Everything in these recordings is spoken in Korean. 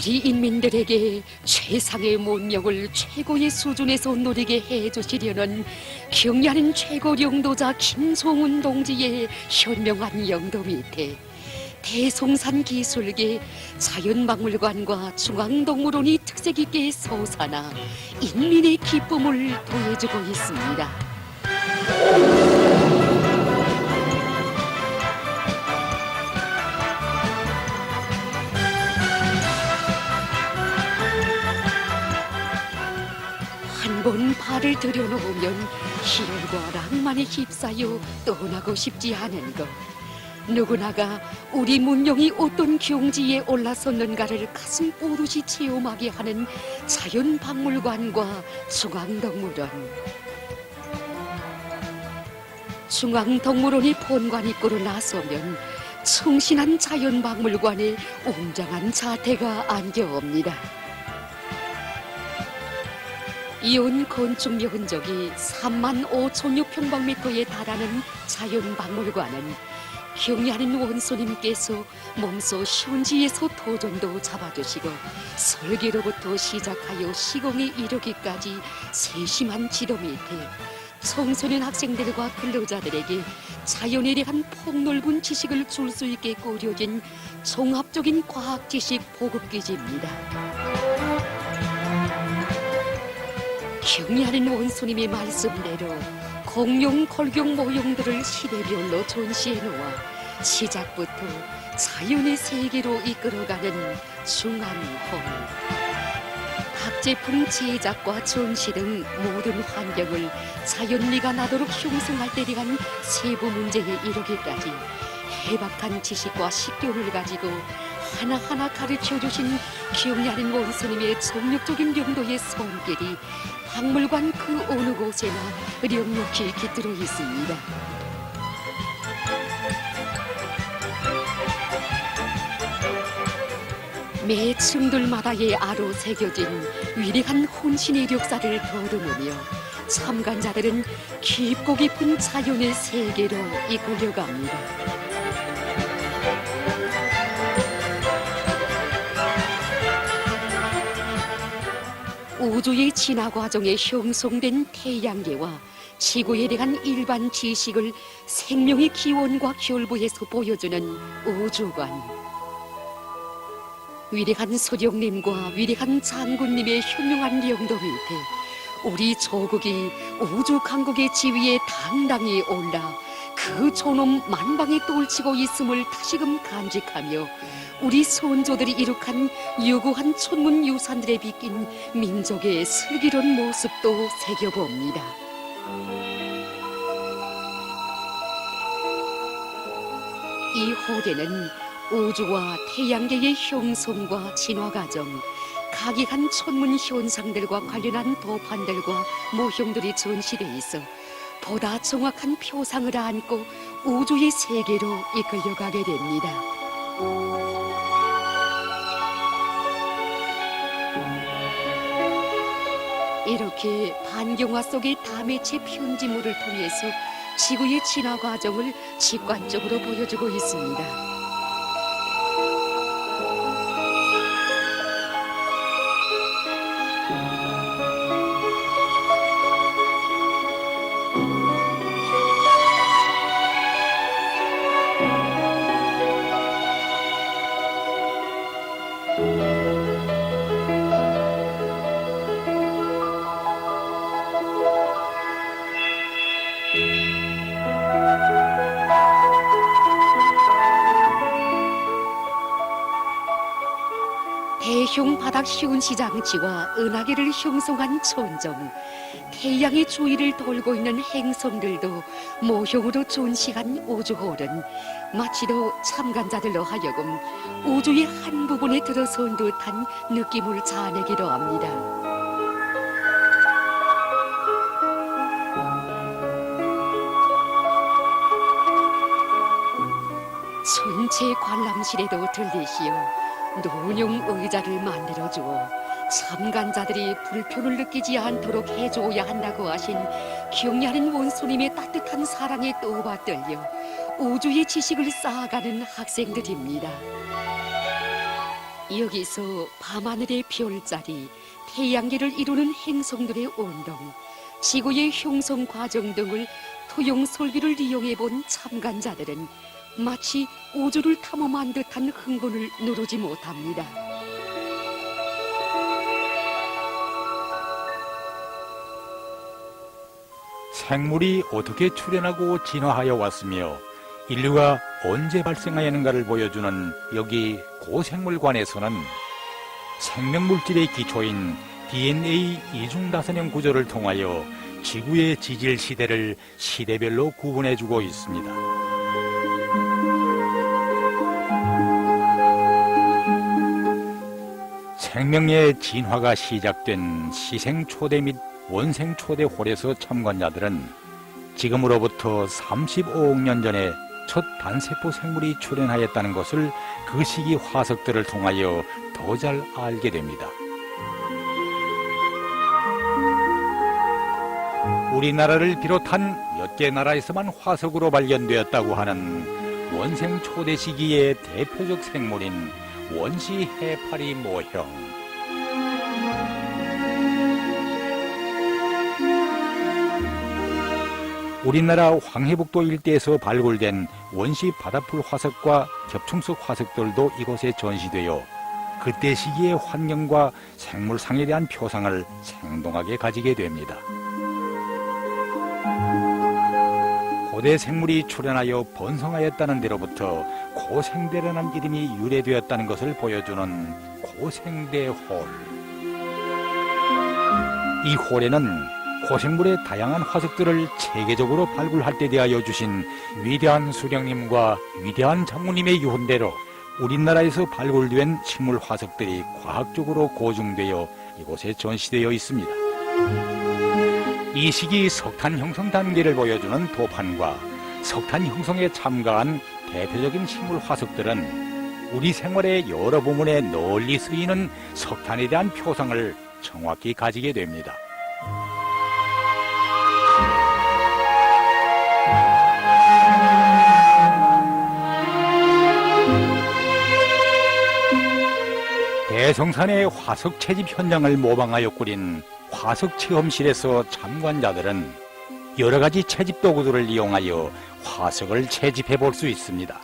우리 인민들에게 최상의 문명을 최고의 수준에서 누리게 해주시려는 경애하는 최고領導자 김송훈 동지의 현명한 영도 밑에 대송산 기술계 자연박물관과 중앙동물원이 특색 있게 솟아나 인민의 기쁨을 더해주고 있습니다. 한 번 발을 들여놓으면 희열과 낭만에 휩싸여 떠나고 싶지 않은 것. 누구나가 우리 문명이 어떤 경지에 올라섰는가를 가슴 오롯이 체험하게 하는 자연박물관과 중앙동물원. 중앙동물원이 본관 입구로 나서면 청신한 자연박물관에 웅장한 자태가 안겨옵니다. 이온 건축 면적이 35,000여 평방미터에 달하는 자연박물관은 경애하는 원소님께서 몸소 현지에서 도전도 잡아주시고 설계로부터 시작하여 시공에 이르기까지 세심한 지도 밑에 청소년 학생들과 근로자들에게 자연에 대한 폭넓은 지식을 줄 수 있게 꾸려진 종합적인 과학 지식 보급기지입니다. 경애하는 원수님의 말씀대로 공룡, 골경 모형들을 시대별로 전시해 놓아 시작부터 자연의 세계로 이끌어가는 중앙홀. 각 제품 제작과 전시 등 모든 환경을 자연미가 나도록 형성할 때 대한 세부 문제에 이르기까지 해박한 지식과 식견을 가지고 하나하나 가르쳐주신 경애하는 원수님의 정력적인 용도의 손길이 박물관 그 어느 곳에나 넉넉히 깃들어 있습니다. 매 층들마다의 아로 새겨진 위대한 혼신의 역사를 더듬으며 참관자들은 깊고 깊은 자연의 세계로 이끌려갑니다. 우주의 진화 과정에 형성된 태양계와 지구에 대한 일반 지식을 생명의 기원과 결부에서 보여주는 우주관. 위대한 소령님과 위대한 장군님의 현명한 영도 밑에 우리 조국이 우주 강국의 지위에 당당히 올라 그 존엄 만방에 떨치고 있음을 다시금 간직하며 우리 선조들이 이룩한 유구한 천문 유산들에 빗긴 민족의 슬기로운 모습도 새겨봅니다. 이 홀에는 우주와 태양계의 형성과 진화 과정, 각이한 천문 현상들과 관련한 도판들과 모형들이 전시돼 있어 보다 정확한 표상을 안고 우주의 세계로 이끌려가게 됩니다. 이렇게 반경화 속의 다매체 편지물을 통해서 지구의 진화 과정을 직관적으로 보여주고 있습니다. 대형 바닥 시운시장지와 은하계를 형성한 천정, 태양의 주위를 돌고 있는 행성들도 모형으로 전시한 우주홀은 마치도 참관자들로 하여금 우주의 한 부분에 들어선 듯한 느낌을 자아내기도 합니다. 전체 관람실에도 들리시오. 논용 의자를 만들어주어 참관자들이 불편을 느끼지 않도록 해줘야 한다고 하신 경애하는 원수님의 따뜻한 사랑에 떠받들려 우주의 지식을 쌓아가는 학생들입니다. 여기서 밤하늘의 별자리, 태양계를 이루는 행성들의 운동, 지구의 형성 과정 등을 토용 설비를 이용해 본 참관자들은 마치 우주를 탐험한 듯한 흥분을 누르지 못합니다. 생물이 어떻게 출현하고 진화하여 왔으며 인류가 언제 발생하였는가를 보여주는 여기 고생물관에서는 생명물질의 기초인 DNA 이중다선형 구조를 통하여 지구의 지질 시대를 시대별로 구분해주고 있습니다. 생명의 진화가 시작된 시생 초대 및 원생 초대 홀에서 참관자들은 지금으로부터 35억 년 전에 첫 단세포 생물이 출현하였다는 것을 그 시기 화석들을 통하여 더 잘 알게 됩니다. 우리나라를 비롯한 몇 개 나라에서만 화석으로 발견되었다고 하는 원생 초대 시기의 대표적 생물인 원시 해파리 모형. 우리나라 황해북도 일대에서 발굴된 원시 바다풀 화석과 겹충석 화석들도 이곳에 전시되어 그때 시기의 환경과 생물상에 대한 표상을 생동하게 가지게 됩니다. 고대 생물이 출현하여 번성하였다는 데로부터 고생대라는 이름이 유래되었다는 것을 보여주는 고생대홀. 이 홀에는 고생물의 다양한 화석들을 체계적으로 발굴할 때 대하여 주신 위대한 수령님과 위대한 장모님의 유훈대로 우리나라에서 발굴된 식물 화석들이 과학적으로 고증되어 이곳에 전시되어 있습니다. 이 시기 석탄 형성 단계를 보여주는 도판과 석탄 형성에 참가한 대표적인 식물 화석들은 우리 생활의 여러 부분에 널리 쓰이는 석탄에 대한 표상을 정확히 가지게 됩니다. 대성산의 화석 채집 현장을 모방하여 꾸린 화석 체험실에서 참관자들은 여러 가지 채집 도구들을 이용하여 화석을 채집해 볼 수 있습니다.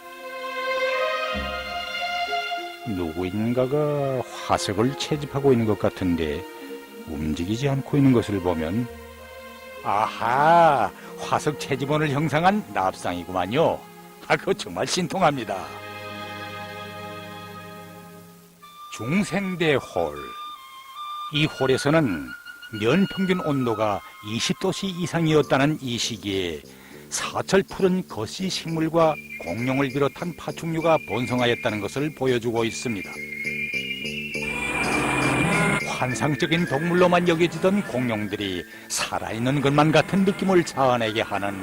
누구인가가 화석을 채집하고 있는 것 같은데 움직이지 않고 있는 것을 보면 아하! 화석 채집원을 형상한 납상이구만요. 그거 정말 신통합니다. 중생대홀. 이 홀에서는 년 평균 온도가 20도씨 이상이었다는 이 시기에 사철 푸른 거시 식물과 공룡을 비롯한 파충류가 번성하였다는 것을 보여주고 있습니다. 환상적인 동물로만 여겨지던 공룡들이 살아있는 것만 같은 느낌을 자아내게 하는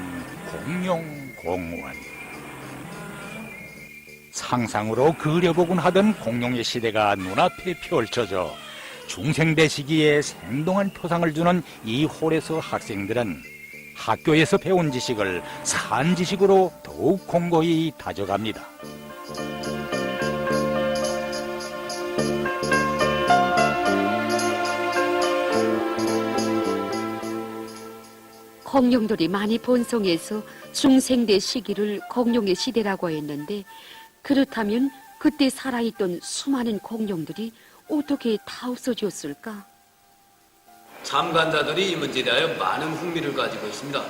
공룡공원. 상상으로 그려보곤 하던 공룡의 시대가 눈앞에 펼쳐져 중생대 시기에 생동한 표상을 주는 이 홀에서 학생들은 학교에서 배운 지식을 산 지식으로 더욱 공고히 다져갑니다. 공룡들이 많이 번성해서 중생대 시기를 공룡의 시대라고 했는데, 그렇다면 그때 살아있던 수많은 공룡들이 어떻게 다 없어졌을까? 참관자들이 이 문제에 대하여 많은 흥미를 가지고 있습니다.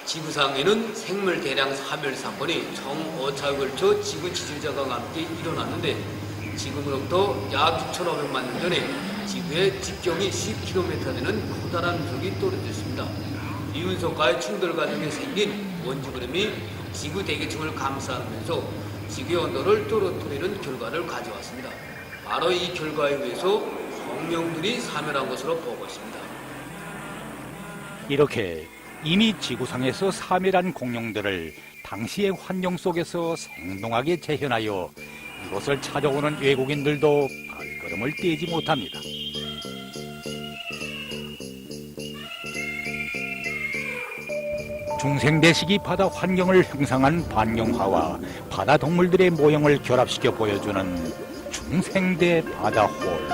지구상에는 생물 대량 사멸 사건이 총 5차에 걸쳐 지구 지질자가 함께 일어났는데, 지금으로부터 약 2,500만 년 전에 지구의 직경이 10km 되는 커다란 운석이 떨어졌습니다. 이 운석과의 충돌 과정에 생긴 원주구름이 지구 대기층을 감싸면서 지구의 온도를 떨어뜨리는 결과를 가져왔습니다. 바로 이 결과에 의해서 공룡들이 사멸한 것으로 보고 있습니다. 이렇게 이미 지구상에서 사멸한 공룡들을 당시의 환경 속에서 생동하게 재현하여 이곳을 찾아오는 외국인들도 발걸음을 떼지 못합니다. 중생대 시기 바다 환경을 형상한 반경화와 바다 동물들의 모형을 결합시켜 보여주는 중생대 바다홀.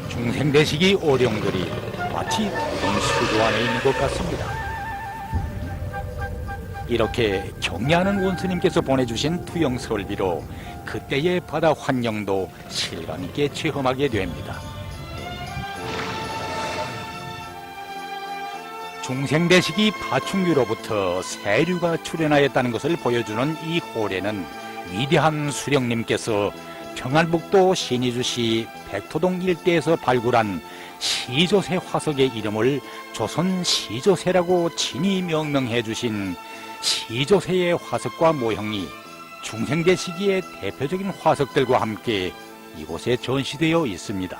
중생대식이 오령들이 마치 수조 안에 있는 것 같습니다. 이렇게 경례하는 원수님께서 보내주신 투영 설비로 그때의 바다 환경도 실감 있게 체험하게 됩니다. 중생대식이 파충류로부터 세류가 출현하였다는 것을 보여주는 이 홀에는 위대한 수령님께서 평안북도 신의주시 백토동 일대에서 발굴한 시조새 화석의 이름을 조선 시조새라고 친히 명명해 주신 시조새의 화석과 모형이 중생대 시기의 대표적인 화석들과 함께 이곳에 전시되어 있습니다.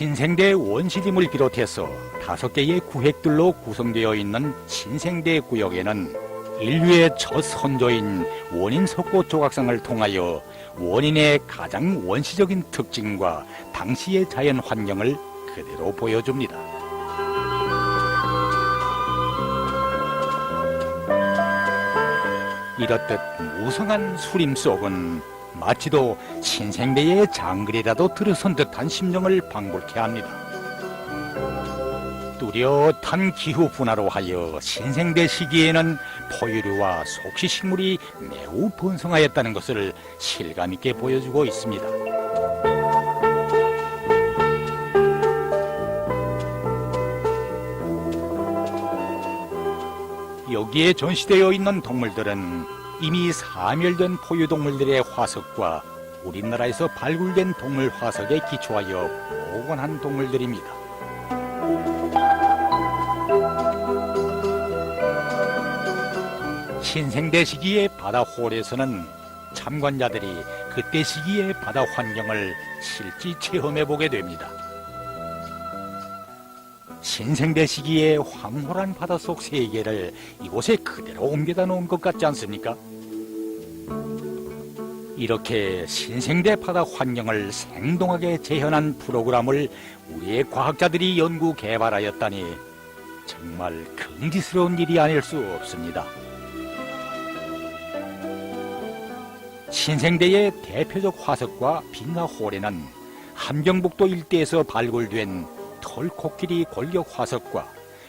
신생대 원시림을 비롯해서 5개의 구획들로 구성되어 있는 신생대 구역에는 인류의 첫 선조인 원인 석고 조각상을 통하여 원인의 가장 원시적인 특징과 당시의 자연 환경을 그대로 보여줍니다. 이렇듯 무성한 수림 속은 마치도 신생대의 장글이라도 들어선 듯한 심정을 방불케 합니다. 뚜렷한 기후 분화로 하여 신생대 시기에는 포유류와 속시식물이 매우 번성하였다는 것을 실감 있게 보여주고 있습니다. 여기에 전시되어 있는 동물들은 이미 사멸된 포유동물들의 화석과 우리나라에서 발굴된 동물 화석에 기초하여 복원한 동물들입니다. 신생대 시기의 바다홀에서는 참관자들이 그때 시기의 바다 환경을 실제 체험해보게 됩니다. 신생대 시기의 황홀한 바닷속 세계를 이곳에 그대로 옮겨다 놓은 것 같지 않습니까? 이렇게 신생대 바다 환경을 생동하게 재현한 프로그램을 우리의 과학자들이 연구 개발하였다니 정말 긍지스러운 일이 아닐 수 없습니다. 신생대의 대표적 화석과 빙하홀에는 함경북도 일대에서 발굴된 털코끼리 골격 화석과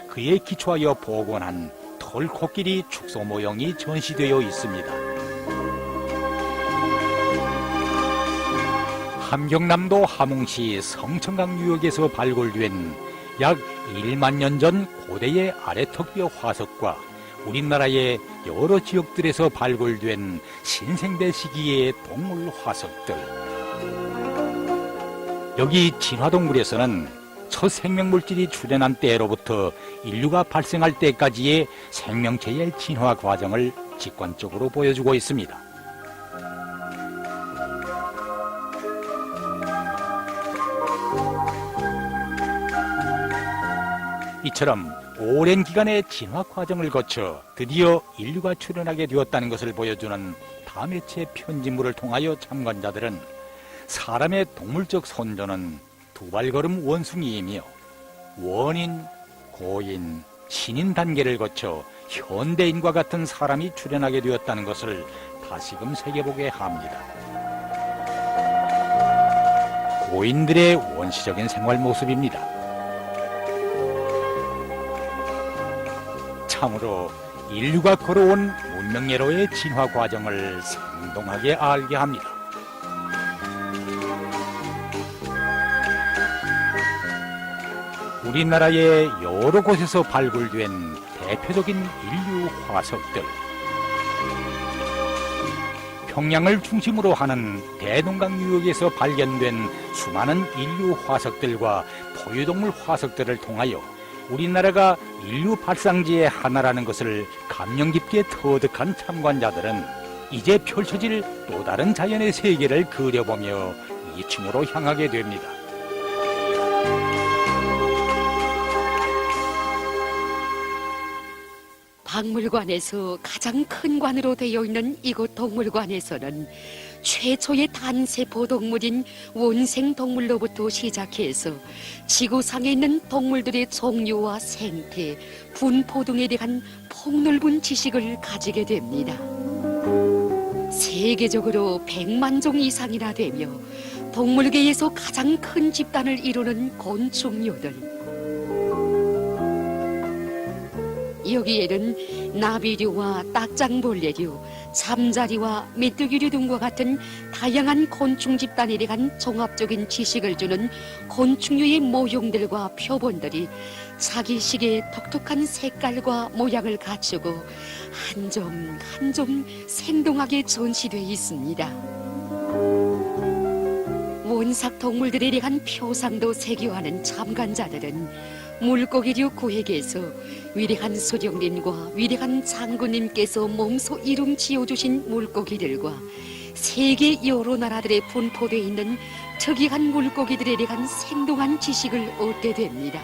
그에 기초하여 복원한 털코끼리 축소 모형이 전시되어 있습니다. 함경남도 함흥시 성천강 유역에서 발굴된 약 1만 년 전 고대의 아래턱뼈 화석과 우리나라의 여러 지역들에서 발굴된 신생대 시기의 동물 화석들. 여기 진화동굴에서는 첫 생명물질이 출현한 때로부터 인류가 발생할 때까지의 생명체의 진화 과정을 직관적으로 보여주고 있습니다. 이처럼 오랜 기간의 진화 과정을 거쳐 드디어 인류가 출현하게 되었다는 것을 보여주는 다매체 편집물을 통하여 참관자들은 사람의 동물적 선조는 두발걸음 원숭이이며 원인, 고인, 신인 단계를 거쳐 현대인과 같은 사람이 출현하게 되었다는 것을 다시금 새겨보게 합니다. 고인들의 원시적인 생활 모습입니다. 참으로 인류가 걸어온 문명예로의 진화 과정을 생동하게 알게 합니다. 우리나라의 여러 곳에서 발굴된 대표적인 인류 화석들. 평양을 중심으로 하는 대동강 유역에서 발견된 수많은 인류 화석들과 포유동물 화석들을 통하여 우리나라가 인류 발상지의 하나라는 것을 감명 깊게 터득한 참관자들은 이제 펼쳐질 또 다른 자연의 세계를 그려보며 2층으로 향하게 됩니다. 박물관에서 가장 큰 관으로 되어 있는 이곳 동물관에서는 최초의 단세포 동물인 원생 동물로부터 시작해서 지구상에 있는 동물들의 종류와 생태, 분포 등에 대한 폭넓은 지식을 가지게 됩니다. 세계적으로 100만 종 이상이나 되며 동물계에서 가장 큰 집단을 이루는 곤충류들. 여기에는 나비류와 딱장벌레류, 잠자리와 메뚜기류 등과 같은 다양한 곤충 집단에 대한 종합적인 지식을 주는 곤충류의 모형들과 표본들이 자기식의 독특한 색깔과 모양을 갖추고 한 점 한 점 생동하게 전시되어 있습니다. 원삭 동물들에 대한 표상도 세계화하는 참관자들은 물고기류 구획에서 위대한 수령님과 위대한 장군님께서 몸소 이름 지어주신 물고기들과 세계 여러 나라들에 분포되어 있는 특이한 물고기들에 대한 생동한 지식을 얻게 됩니다.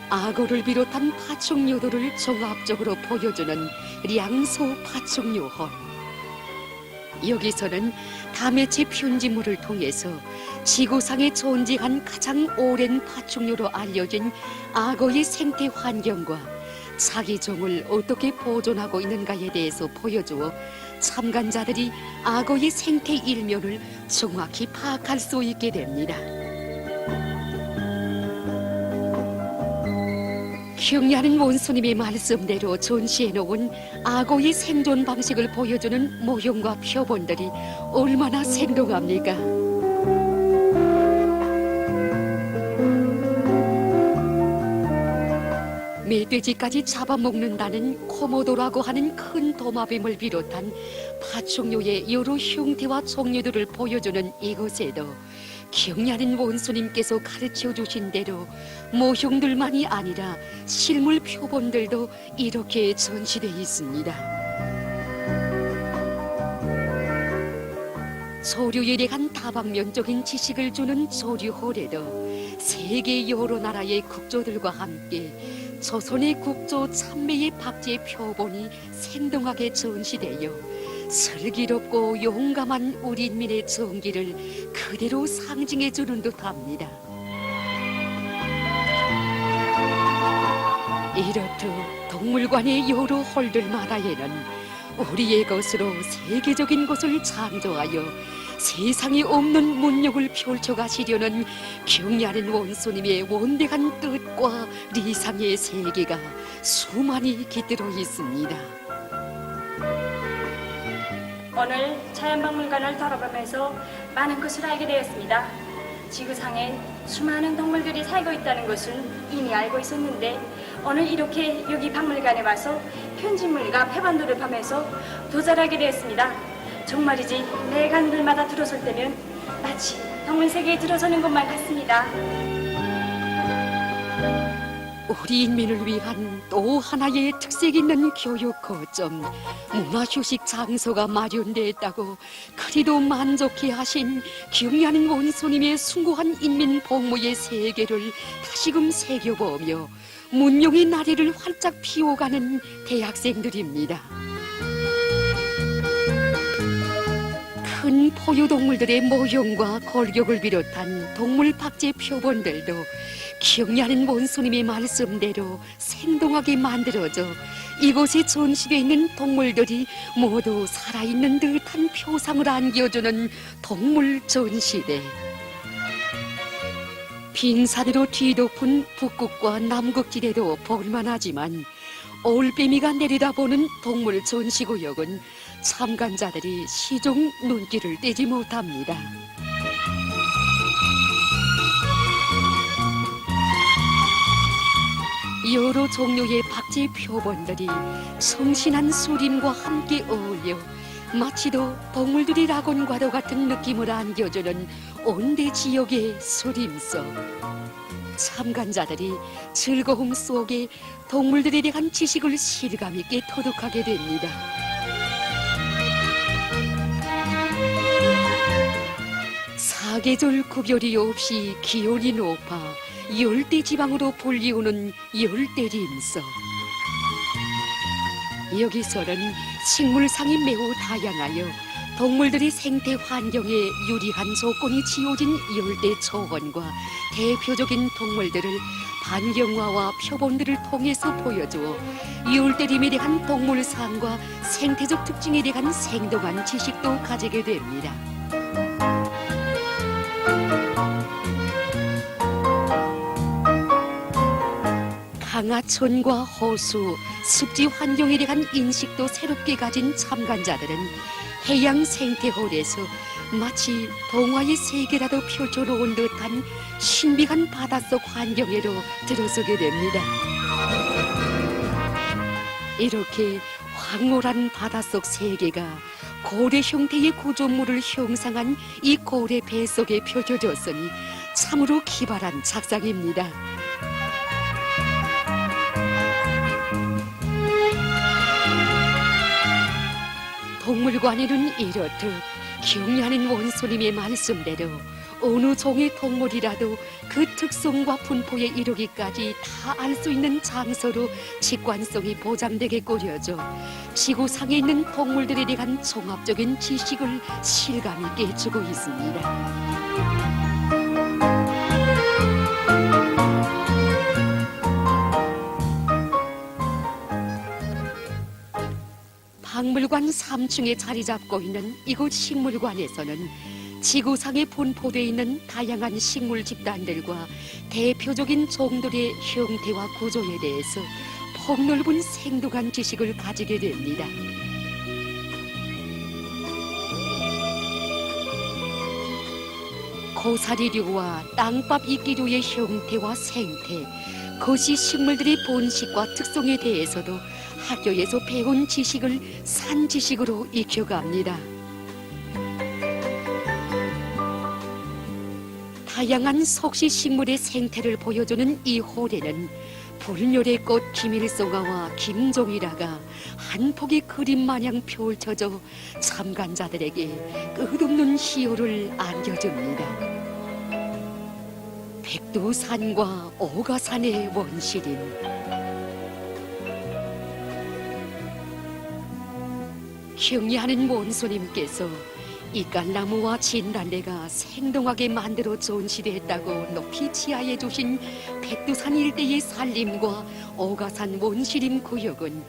악어를 비롯한 파충류들을 종합적으로 보여주는 량소 파충류홀. 여기서는 다매체 편집물을 통해서 지구상에 존재한 가장 오랜 파충류로 알려진 악어의 생태 환경과 자기 종을 어떻게 보존하고 있는가에 대해서 보여주어 참관자들이 악어의 생태 일면을 정확히 파악할 수 있게 됩니다. 경리하는 원수님의 말씀대로 전시해 놓은 악어의 생존 방식을 보여주는 모형과 표본들이 얼마나 생동합니까? 멧돼지까지 잡아먹는다는 코모도라고 하는 큰 도마뱀을 비롯한 파충류의 여러 형태와 종류들을 보여주는 이곳에도 경리하는 원수님께서 가르쳐 주신 대로 모형들만이 아니라 실물 표본들도 이렇게 전시되어 있습니다. 조류에 대한 다방면적인 지식을 주는 조류홀에도 세계 여러 나라의 국조들과 함께 조선의 국조 참매의 박제의 표본이 생동하게 전시되어 슬기롭고 용감한 우리 인민의 정기를 그대로 상징해 주는 듯합니다. 이렇듯 동물관의 여러 홀들마다에는 우리의 것으로 세계적인 것을 창조하여 세상에 없는 문명을 펼쳐가시려는 경리하는 원수님의 원대한 뜻과 리상의 세계가 수많이 깃들어 있습니다. 오늘 자연박물관을 돌아보면서 많은 것을 알게 되었습니다. 지구상에 수많은 동물들이 살고 있다는 것을 이미 알고 있었는데 오늘 이렇게 여기 박물관에 와서 편집물과 표본들을 보면서 더 잘 알게 되었습니다. 정말이지 내 가늘마다 들어설 때면 마치 동물 세계에 들어서는 것만 같습니다. 우리 인민을 위한 또 하나의 특색 있는 교육 거점, 문화휴식 장소가 마련되었다고 그리도 만족해 하신 경리하는 원수님의 숭고한 인민 복무의 세계를 다시금 새겨보며 문명의 나래를 활짝 피워가는 대학생들입니다. 큰 포유동물들의 모형과 골격을 비롯한 동물 박제 표본들도 경리하는 원수님의 말씀대로 생동하게 만들어져 이곳에 전시되어 있는 동물들이 모두 살아있는 듯한 표상을 안겨주는 동물 전시대. 빙산으로 뒤덮은 북극과 남극지대도 볼만하지만 올빼미가 내려다보는 동물 전시구역은 참관자들이 시종 눈길을 떼지 못합니다. 여러 종류의 박제 표본들이 성신한 수림과 함께 어울려 마치도 동물들이 낙원과도 같은 느낌을 안겨주는 온대 지역의 수림속. 참관자들이 즐거움 속에 동물들에 대한 지식을 실감 있게 터득하게 됩니다. 사계절 구별이 없이 기온이 높아 열대지방으로 불리우는 열대림속. 여기서는 식물상이 매우 다양하여 동물들의 생태 환경에 유리한 조건이 지어진 열대 초원과 대표적인 동물들을 반경화와 표본들을 통해서 보여주어 열대림에 대한 동물상과 생태적 특징에 대한 생동한 지식도 가지게 됩니다. 강하천과 호수, 습지 환경에 대한 인식도 새롭게 가진 참관자들은 해양 생태홀에서 마치 동화의 세계라도 펼쳐놓은 듯한 신비한 바닷속 환경에로 들어서게 됩니다. 이렇게 황홀한 바닷속 세계가 고래 형태의 구조물을 형상한 이 고래 배 속에 펼쳐졌으니 참으로 기발한 작상입니다. 동물관에는 이렇듯 경리하는 원소님의 말씀대로 어느 종의 동물이라도 그 특성과 분포에 이르기까지 다 알 수 있는 장소로 직관성이 보장되게 꾸려져 지구상에 있는 동물들에 대한 종합적인 지식을 실감 있게 주고 있습니다. 박물관 3층에 자리 잡고 있는 이곳 식물관에서는 지구상에 분포되어 있는 다양한 식물 집단들과 대표적인 종들의 형태와 구조에 대해서 폭넓은 생동한 지식을 가지게 됩니다. 고사리류와 땅밥 이끼류의 형태와 생태, 거시 식물들의 본식과 특성에 대해서도 학교에서 배운 지식을 산 지식으로 익혀갑니다. 다양한 속시 식물의 생태를 보여주는 이 홀에는 불멸의 꽃 김일송아와 김종이라가 한 폭의 그림 마냥 펼쳐져 참관자들에게 끝없는 희열을 안겨줍니다. 백두산과 오가산의 원시림, 경리하는 원소님께서 이깔나무와 진달래가 생동하게 만들어 전시됐다고 높이 치하해 주신 백두산 일대의 산림과 오가산 원시림 구역은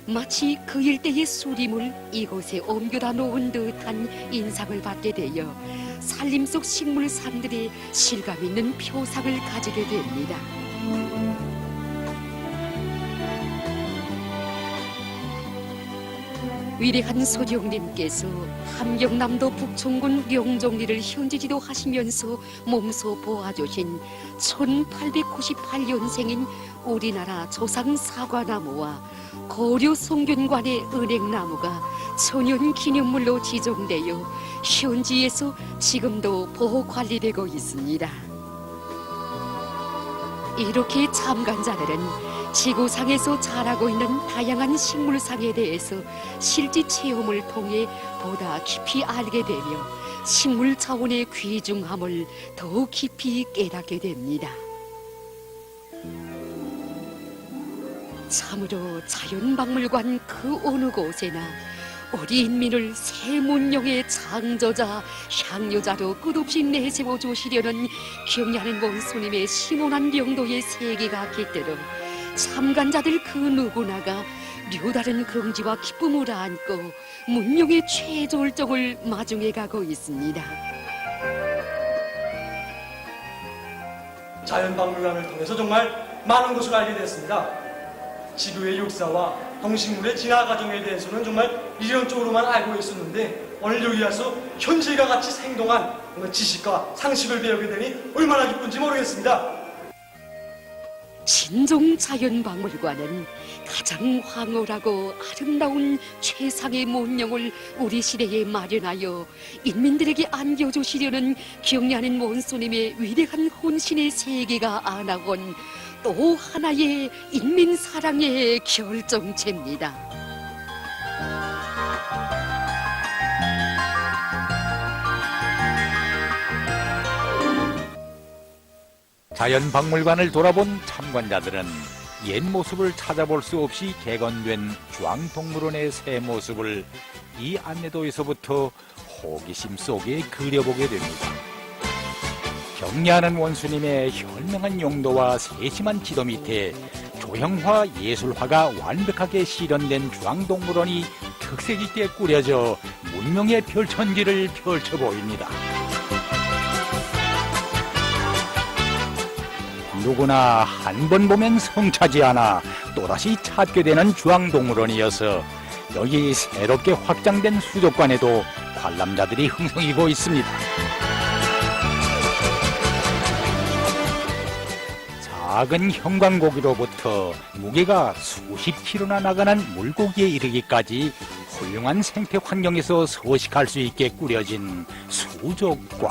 마치 그 일대의 수림을 이곳에 옮겨다 놓은 듯한 인상을 받게 되어 산림 속 식물상들의 실감 있는 표상을 가지게 됩니다. 위대한 소령님께서 함경남도 북촌군 룡종리를 현지지도 하시면서 몸소 보아주신 1898년생인 우리나라 조상 사과나무와 고려 송균관의 은행나무가 천연기념물로 지정되어 현지에서 지금도 보호관리되고 있습니다. 이렇게 참관자들은 지구상에서 자라고 있는 다양한 식물상에 대해서 실제 체험을 통해 보다 깊이 알게 되며 식물 차원의 귀중함을 더 깊이 깨닫게 됩니다. 참으로 자연박물관 그 어느 곳에나 우리 인민을 새 문명의 창조자, 향유자로 끝없이 내세워 주시려는 경리하는 원수님의 심오한 명도의 세계가 깃들어 참관자들 그 누구나가 류다른 긍지와 기쁨을 안고 문명의 최절정을 마중해 가고 있습니다. 자연박물관을 통해서 정말 많은 것을 알게 됐습니다. 지구의 역사와 동식물의 진화 과정에 대해서는 정말 이론적으로만 알고 있었는데 오늘 여기 와서 현실과 같이 생동한 지식과 상식을 배우게 되니 얼마나 기쁜지 모르겠습니다. 진종 자연박물관은 가장 황홀하고 아름다운 최상의 문명을 우리 시대에 마련하여 인민들에게 안겨주시려는 경리하는 원수님의 위대한 혼신의 세계가 안아온 또 하나의 인민 사랑의 결정체입니다. 자연박물관을 돌아본 참관자들은 옛 모습을 찾아볼 수 없이 개건된 중앙동물원의 새 모습을 이 안내도에서부터 호기심 속에 그려보게 됩니다. 경리하는 원수님의 현명한 용도와 세심한 지도 밑에 조형화 예술화가 완벽하게 실현된 중앙동물원이 특색 있게 꾸려져 문명의 별천지를 펼쳐 보입니다. 누구나 한 번 보면 성차지 않아 또다시 찾게 되는 중앙동물원이어서 여기 새롭게 확장된 수족관에도 관람자들이 흥성이고 있습니다. 작은 형광고기로부터 무게가 수십 킬로나 나가는 물고기에 이르기까지 훌륭한 생태 환경에서 서식할 수 있게 꾸려진 수족관.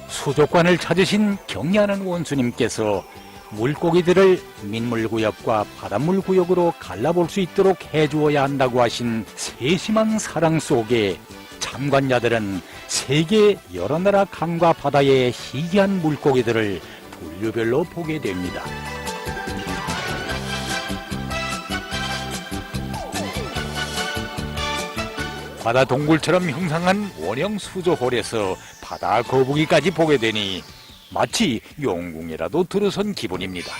수족관을 찾으신 경리하는 원수님께서 물고기들을 민물구역과 바닷물구역으로 갈라볼 수 있도록 해주어야 한다고 하신 세심한 사랑 속에 참관자들은 세계 여러 나라 강과 바다의 희귀한 물고기들을 분류별로 보게 됩니다. 바다 동굴처럼 형상한 원형 수조홀에서 바다 거북이까지 보게 되니 마치 용궁이라도 들어선 기분입니다.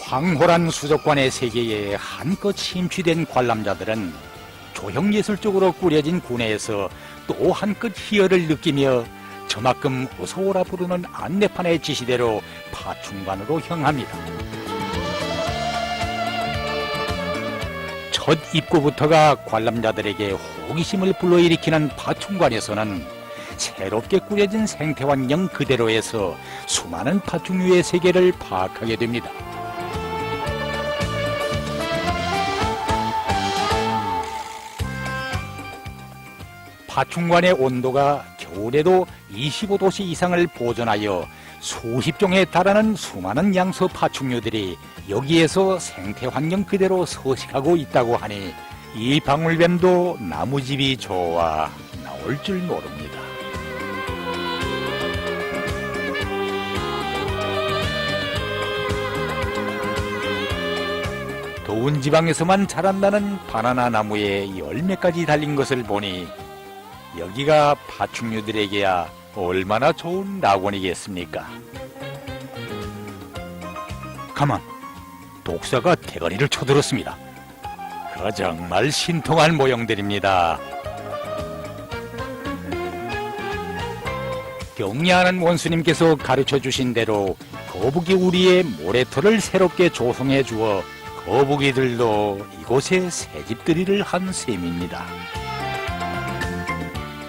황홀한 수족관의 세계에 한껏 심취된 관람자들은 조형예술적으로 꾸려진 군에서 또 한껏 희열을 느끼며 저만큼 어서오라 부르는 안내판의 지시대로 파충관으로 향합니다. 첫 입구부터가 관람자들에게 호기심을 불러일으키는 파충관에서는 새롭게 꾸려진 생태환경 그대로에서 수많은 파충류의 세계를 파악하게 됩니다. 파충관의 온도가 겨울에도 25도씨 이상을 보존하여 수십 종에 달하는 수많은 양서 파충류들이 여기에서 생태환경 그대로 서식하고 있다고 하니 이 방울뱀도 나무집이 좋아 나올 줄 모릅니다. 더운 지방에서만 자란다는 바나나 나무에 열매까지 달린 것을 보니 여기가 파충류들에게야 얼마나 좋은 낙원이겠습니까? 가만, 독사가 대가리를 쳐들었습니다. 그 정말 신통한 모형들입니다. 경리하는 원수님께서 가르쳐 주신 대로 거북이 우리의 모래털을 새롭게 조성해 주어 거북이들도 이곳에 새집들이를 한 셈입니다.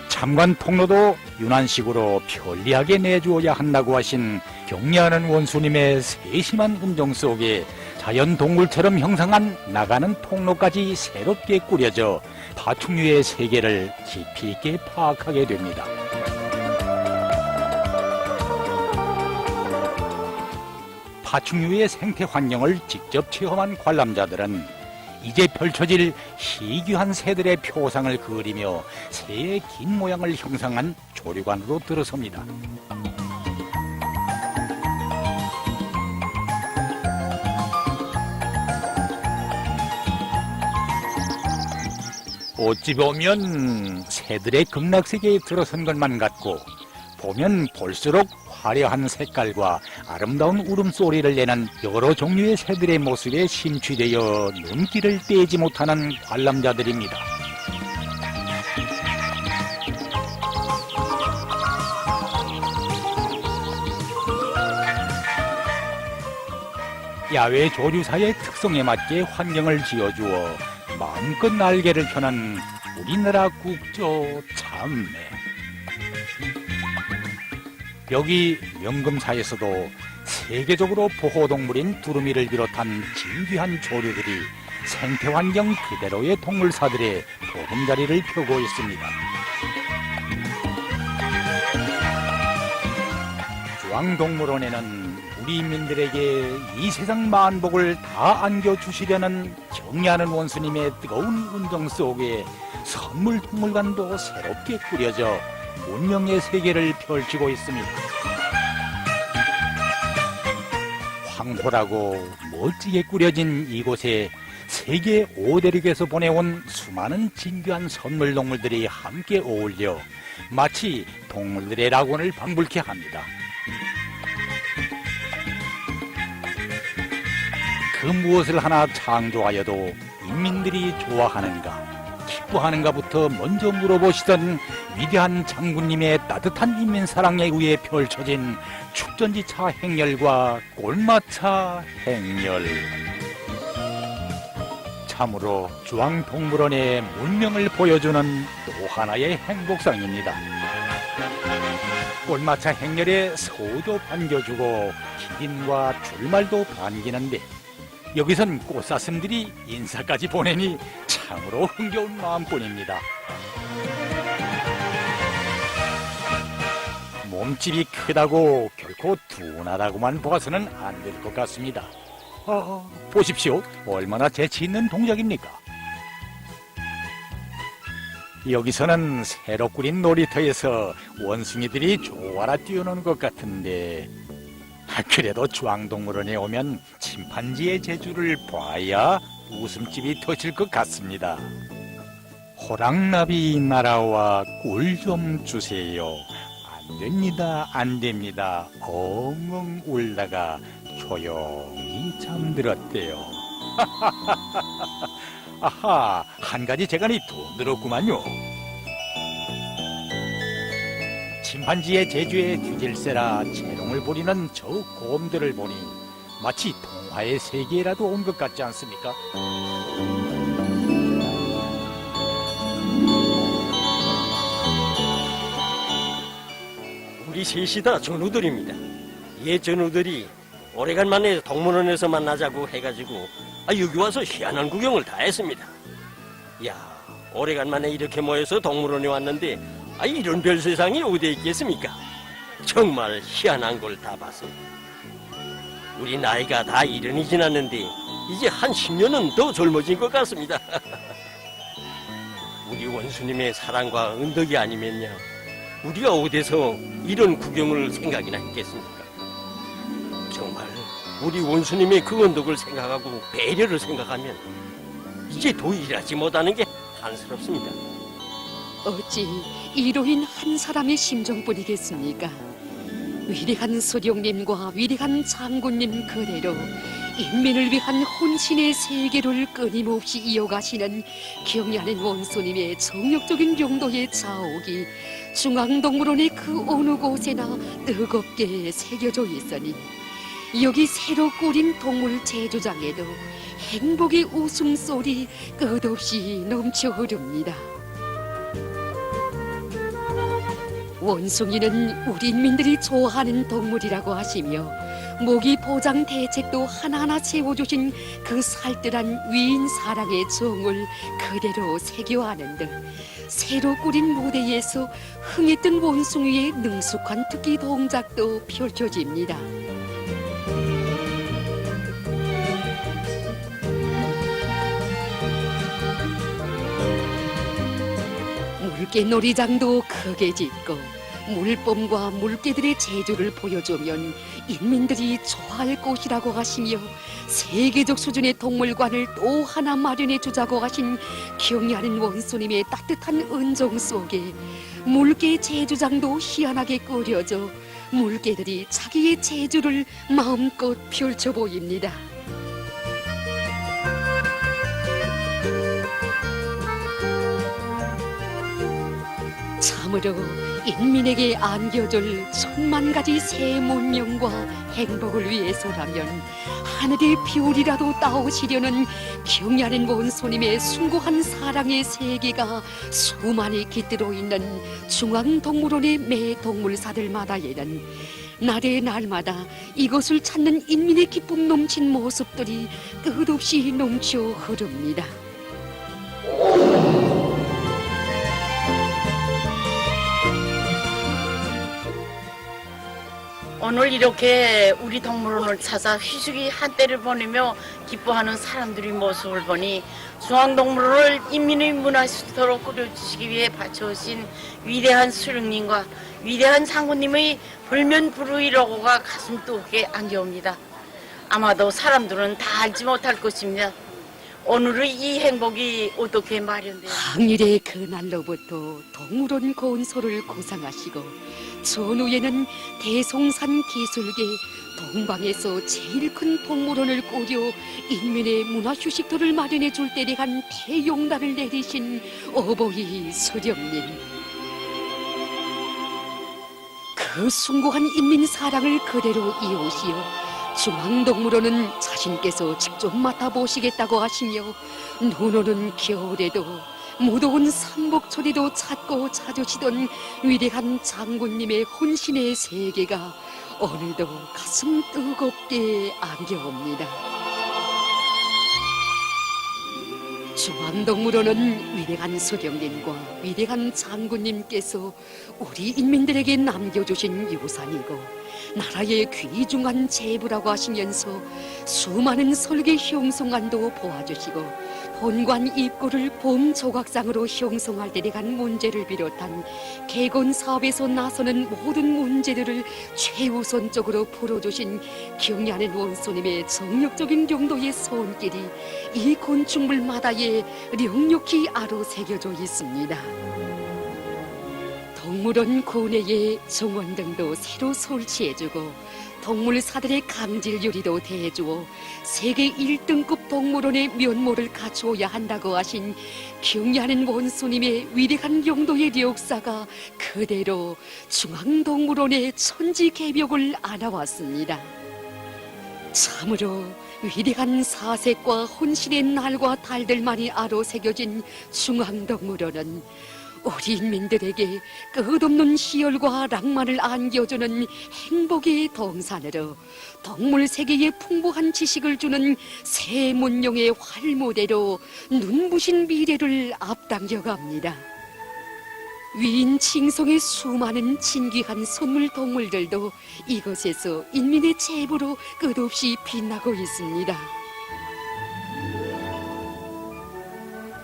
참관 통로도 윤환식으로 편리하게 내주어야 한다고 하신 경리하는 원수님의 세심한 음정 속에 자연동굴처럼 형상한 나가는 통로까지 새롭게 꾸려져 파충류의 세계를 깊이 있게 파악하게 됩니다. 파충류의 생태 환경을 직접 체험한 관람자들은 이제 펼쳐질 희귀한 새들의 표상을 그리며 새의 긴 모양을 형상한 조류관으로 들어섭니다. 어찌 보면 새들의 극락세계에 들어선 것만 같고 보면 볼수록 화려한 색깔과 아름다운 울음소리를 내는 여러 종류의 새들의 모습에 심취되어 눈길을 떼지 못하는 관람자들입니다. 야외 조류사의 특성에 맞게 환경을 지어주어 마음껏 날개를 펴는 우리나라 국조 참매. 여기 명금사에서도 세계적으로 보호동물인 두루미를 비롯한 진귀한 조류들이 생태환경 그대로의 동물사들의 보금자리를 펴고 있습니다. 중앙동물원에는 우리 인민들에게 이 세상 만복을 다 안겨주시려는 경애하는 원수님의 뜨거운 운정 속에 선물동물관도 새롭게 꾸려져 문명의 세계를 펼치고 있습니다. 황홀하고 멋지게 꾸려진 이곳에 세계 5대륙에서 보내온 수많은 진귀한 선물동물들이 함께 어울려 마치 동물들의 낙원을 방불케 합니다. 그 무엇을 하나 창조하여도 인민들이 좋아하는가, 기뻐하는가부터 먼저 물어보시던 위대한 장군님의 따뜻한 인민사랑에 의해 펼쳐진 축전지차 행렬과 꼴마차 행렬. 참으로 중앙동물원의 문명을 보여주는 또 하나의 행복상입니다. 꼴마차 행렬에 서도 반겨주고 기린과 줄말도 반기는데 여기선 꽃사슴들이 인사까지 보내니 참으로 흥겨운 마음뿐입니다. 몸집이 크다고 결코 둔하다고만 봐서는 안 될 것 같습니다. 보십시오. 얼마나 재치 있는 동작입니까? 여기서는 새로 꾸린 놀이터에서 원숭이들이 좋아라 뛰어노는 것 같은데 그래도 중앙동물원에 오면 침판지의 재주를 봐야 웃음집이 터질 것 같습니다. 호랑나비 날아와 꿀 좀 주세요. 안 됩니다, 안 됩니다. 엉엉 울다가 조용히 잠들었대요. 아하, 한 가지 재간이 더 늘었구만요. 침판지의 재주에 뒤질세라 재롱을 부리는 저 곰들을 보니 마치 동화의 세계라도 온 것 같지 않습니까? 우리 셋이 다 전우들입니다. 옛 전우들이 오래간만에 동물원에서 만나자고 해가지고 여기 와서 희한한 구경을 다 했습니다. 야, 오래간만에 이렇게 모여서 동물원에 왔는데 이런 별 세상이 어디에 있겠습니까? 정말 희한한 걸 다 봤습니다. 우리 나이가 다 이른이 지났는데 이제 한 10년은 더 젊어진 것 같습니다. 우리 원수님의 사랑과 은덕이 아니면요, 우리가 어디서 이런 구경을 생각이나 했겠습니까? 정말 우리 원수님의 그 언덕을 생각하고 배려를 생각하면 이제 더 일하지 못하는 게 안쓰럽습니다. 어찌 이로인 한 사람의 심정뿐이겠습니까? 위대한 소령님과 위대한 장군님 그대로 인민을 위한 혼신의 세계를 끊임없이 이어가시는 경애하는 원소님의 정력적인 용도의 자옥이 중앙동물원의 그 어느 곳에나 뜨겁게 새겨져 있으니 여기 새로 꾸린 동물 제조장에도 행복의 웃음소리 끝없이 넘쳐 흐릅니다. 원숭이는 우리 인민들이 좋아하는 동물이라고 하시며 모기 보장 대책도 하나하나 세워주신 그 살뜰한 위인 사랑의 정을 그대로 새겨하는 듯 새로 꾸린 무대에서 흥했던 원숭이의 능숙한 특기 동작도 펼쳐집니다. 물개놀이장도 크게 짓고 물범과 물개들의 재주를 보여주면 인민들이 좋아할 곳이라고 하시며 세계적 수준의 동물관을 또 하나 마련해 주자고 하신 경애하는 원수님의 따뜻한 은정 속에 물개 제주장도 희한하게 꾸려져 물개들이 자기의 재주를 마음껏 펼쳐 보입니다. 참으로 인민에게 안겨줄 10,000가지 새 문명과 행복을 위해서라면 하늘의 비울이라도 따오시려는 경애하는 원소님의 숭고한 사랑의 세계가 수많이 깃들어 있는 중앙동물원의 매 동물사들마다에는 날의 날마다 이것을 찾는 인민의 기쁨 넘친 모습들이 끝없이 넘쳐 흐릅니다. 오늘 이렇게 우리 동물원을 찾아 휴식의 한때를 보내며 기뻐하는 사람들의 모습을 보니 중앙동물원을 인민의 문화시설로 꾸려주시기 위해 바쳐오신 위대한 수령님과 위대한 장군님의 불면불의로고가 가슴 뜨겁게 안겨옵니다. 아마도 사람들은 다 알지 못할 것입니다. 오늘의 이 행복이 어떻게 마련돼요? 항일의 그날로부터 동물원 건설을 구상하시고 전후에는 대송산 기술계 동방에서 제일 큰 동물원을 꾸려 인민의 문화휴식터를 마련해 줄 때에 한 대용단을 내리신 어버이 수령님. 그 숭고한 인민 사랑을 그대로 이어오시어 중앙동물원은 자신께서 직접 맡아보시겠다고 하시며 눈 오는 겨울에도 무더운 삼복철에도 찾고 찾으시던 위대한 장군님의 혼신의 세계가 오늘도 가슴 뜨겁게 안겨옵니다. 중앙동물원은 위대한 수령님과 위대한 장군님께서 우리 인민들에게 남겨주신 유산이고 나라의 귀중한 재부라고 하시면서 수많은 설계 형성안도 보아주시고 본관 입구를 봄 조각상으로 형성할 때 대한 문제를 비롯한 개건 사업에서 나서는 모든 문제들을 최우선적으로 풀어주신 경애하는 원소님의 정력적인 용도의 손길이 이 건축물마다에 령욕히 아로새겨져 있습니다. 동물원 고내에 정원 등도 새로 설치해주고 동물사들의 강질 유리도 대해주어 세계 1등급 동물원의 면모를 갖추어야 한다고 하신 경애하는 원수님의 위대한 용도의 역사가 그대로 중앙동물원의 천지개벽을 안아왔습니다. 참으로 위대한 사색과 혼신의 날과 달들만이 아로새겨진 중앙동물원은 우리 인민들에게 끝없는 희열과 낭만을 안겨주는 행복의 동산으로 동물 세계에 풍부한 지식을 주는 새 문명의 활모대로 눈부신 미래를 앞당겨갑니다. 위인 칭송의 수많은 진귀한 선물 동물들도 이곳에서 인민의 제보로 끝없이 빛나고 있습니다.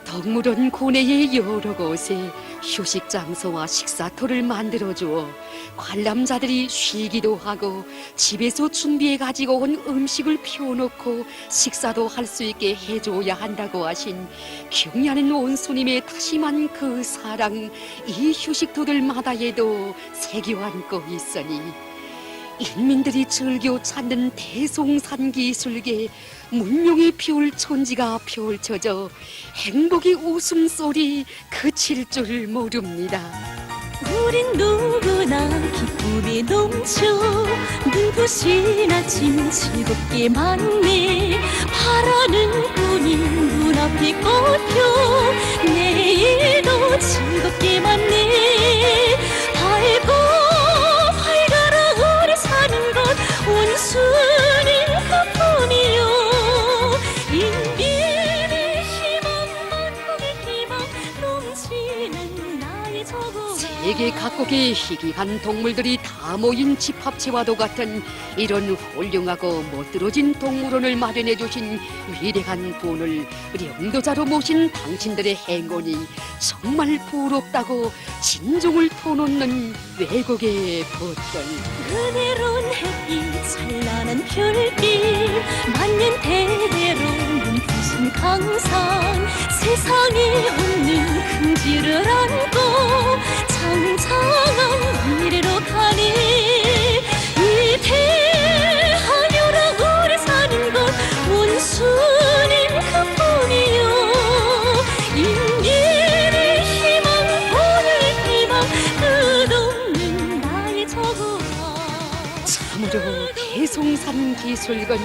동물원 고내의 여러 곳에 휴식 장소와 식사터를 만들어주어 관람자들이 쉬기도 하고 집에서 준비해 가지고 온 음식을 피워놓고 식사도 할 수 있게 해줘야 한다고 하신 경애하는 원수님의 다심한 그 사랑 이 휴식터들마다에도 새겨 안고 있으니 인민들이 즐겨 찾는 대송산 기술계 문명의 피울 천지가 펼쳐져 행복의 웃음소리 그칠 줄 모릅니다. 우린 누구나 기쁨이 넘쳐 눈부신 아침 즐겁게 맞네 바라는 꿈이 눈앞에 꽃펴 내일도 즐겁게 맞네 밝고 밝아라 우리 사는 것 온순히 그뿐이요 인민의 희망 만국의 희망 넘치는 나의 저고 세계 각국의 희귀한 동물들이 다 모인 집합체와도 같은 이런 훌륭하고 멋들어진 동물원을 마련해 주신 위대한 분을 령도자로 모신 당신들의 행운이 정말 부럽다고 진정을 터놓는 외국의 벗들. 은혜로운 햇빛 찬란한 별빛 만년 대대로 눈부신 강산 세상에 없는 긍지를 안고 장장한 미래로 가네 위대하여라 우리 사는 것 온순히 그뿐이요 인민의 희망 오늘의 희망 끝없는 나의 저구가 참으로 대송산 기술건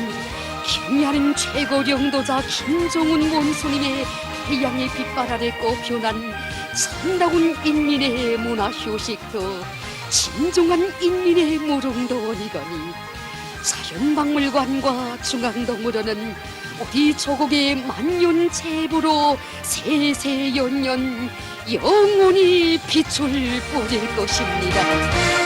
경애하는 최고 령도자 김정은 원수님의 태양의 빛발 아래 꽃피어난 참다운 인민의 문화휴식터 진정한 인민의 무릉도원이거니 자연박물관과 중앙동물원은 우리 조국의 만년 제부로 세세연년 영원히 빛을 뿌릴 것입니다.